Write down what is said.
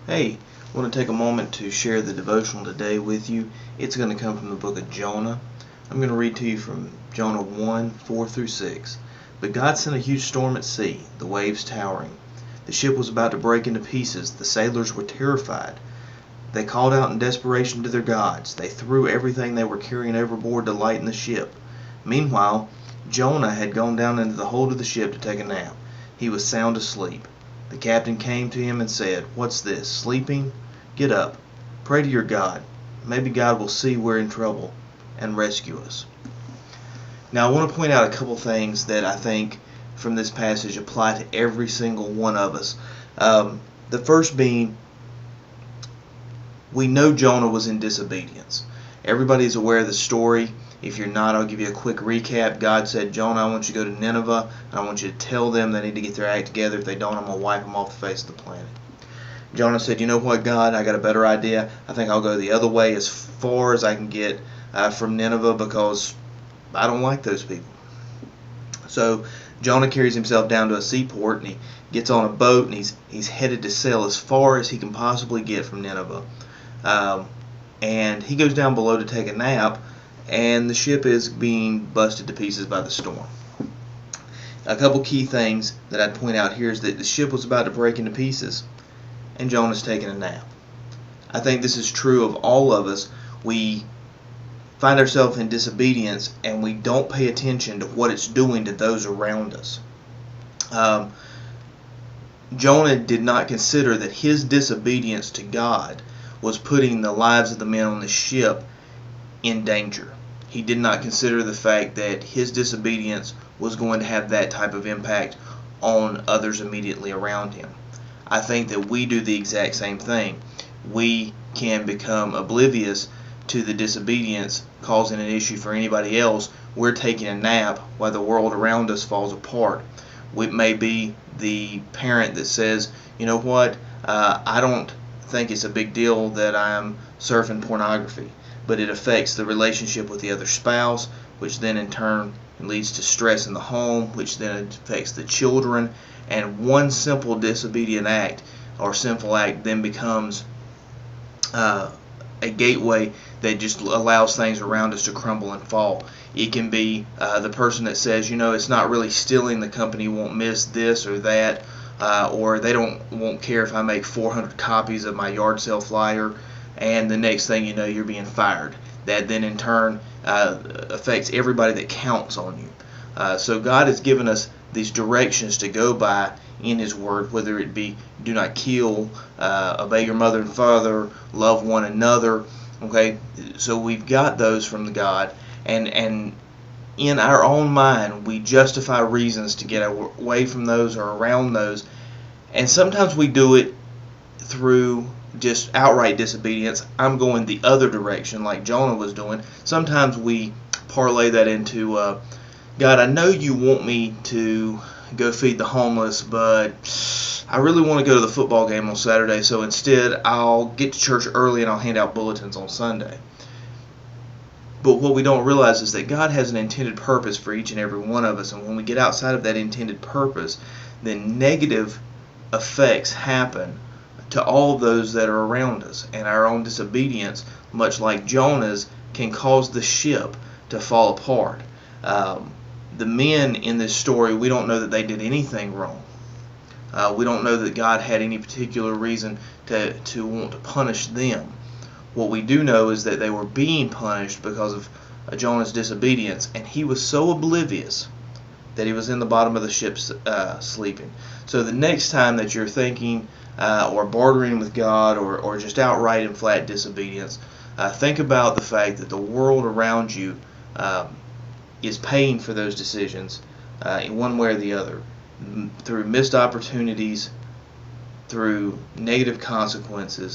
Hey, I want to take a moment to share the devotional today with you. It's going to come from the book of Jonah. I'm going to read to you from Jonah 1, 4 through 6. But God sent a huge storm at sea, the waves towering. The ship was about to break into pieces. The sailors were terrified. They called out in desperation to their gods. They threw everything they were carrying overboard to lighten the ship. Meanwhile, Jonah had gone down into the hold of the ship to take a nap. He was sound asleep. The captain came to him and said, "What's this, sleeping? Get up. Pray to your God. Maybe God will see we're in trouble and rescue us." Now I want to point out a couple things that I think from this passage apply to every single one of us. The first being, we know Jonah was in disobedience. Everybody's aware of the story. If you're not, I'll give you a quick recap. God said, "Jonah, I want you to go to Nineveh, and I want you to tell them they need to get their act together. If they don't, I'm going to wipe them off the face of the planet." Jonah said, "You know what, God, I got a better idea. I think I'll go the other way as far as I can get from Nineveh, because I don't like those people." So Jonah carries himself down to a seaport, and he gets on a boat, and he's headed to sail as far as he can possibly get from Nineveh. And he goes down below to take a nap, and the ship is being busted to pieces by the storm. A couple key things that I'd point out here is that the ship was about to break into pieces, and Jonah's taking a nap. I think this is true of all of us. We find ourselves in disobedience, and we don't pay attention to what it's doing to those around us. Jonah did not consider that his disobedience to God was putting the lives of the men on the ship in danger. He did not consider the fact that his disobedience was going to have that type of impact on others immediately around him. I think that we do the exact same thing. We can become oblivious to the disobedience causing an issue for anybody else. We're taking a nap while the world around us falls apart. It may be the parent that says, "You know what, I don't think it's a big deal that I'm surfing pornography," but it affects the relationship with the other spouse, which then in turn leads to stress in the home, which then affects the children. And one simple disobedient act or sinful act then becomes a gateway that just allows things around us to crumble and fall. It can be the person that says, "It's not really stealing, the company won't miss this or that," or they won't care if I make 400 copies of my yard sale flyer, and the next thing you know, you're being fired. That then in turn affects everybody that counts on you. So God has given us these directions to go by in His Word, whether it be do not kill, obey your mother and father, love one another. Okay, so we've got those from the God, and in our own mind we justify reasons to get away from those or around those, and sometimes we do it through just outright disobedience. I'm going the other direction like Jonah was doing. Sometimes we parlay that into God, I know you want me to go feed the homeless, but I really want to go to the football game on Saturday, so instead I'll get to church early and I'll hand out bulletins on Sunday. But what we don't realize is that God has an intended purpose for each and every one of us, and when we get outside of that intended purpose, then negative effects happen to all those that are around us, and our own disobedience, much like Jonah's, can cause the ship to fall apart. The men in this story, we don't know that they did anything wrong. We don't know that God had any particular reason to want to punish them. What we do know is that they were being punished because of Jonah's disobedience, and he was so oblivious that he was in the bottom of the ship sleeping. So the next time that you're thinking or bartering with God or just outright and flat disobedience, think about the fact that the world around you is paying for those decisions in one way or the other, through missed opportunities, through negative consequences.